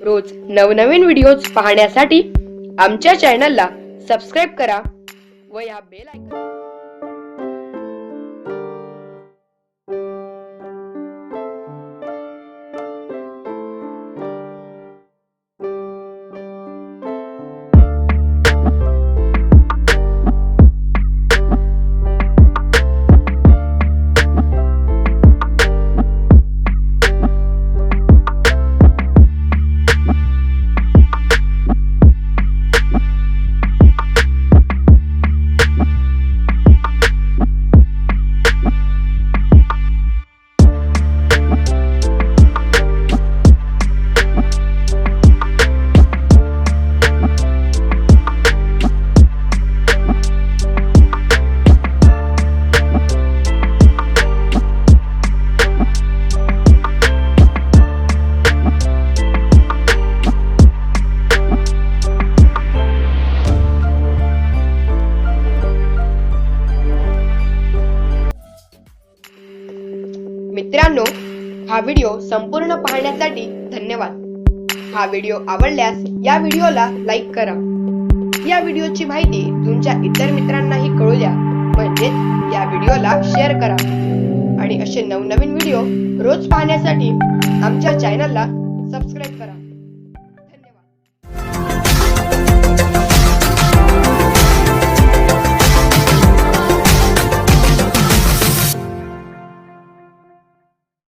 रोज नवनवीन व्हिडिओज पाहण्यासाठी आमच्या चॅनलला सबस्क्राईब करा व या बेल आयकॉन मित्रांनो, हा व्हिडिओ संपूर्ण पाहण्यासाठी धन्यवाद। हा व्हिडिओ आवडल्यास या व्हिडिओला लाईक करा। या व्हिडिओची माहिती तुमच्या इतर मित्रांनाही कळू द्या, म्हणजेच या व्हिडिओला शेअर करा। आणि असे नवनवीन व्हिडिओ रोज पाहण्यासाठी आमच्या चॅनलला सबस्क्राईब करा।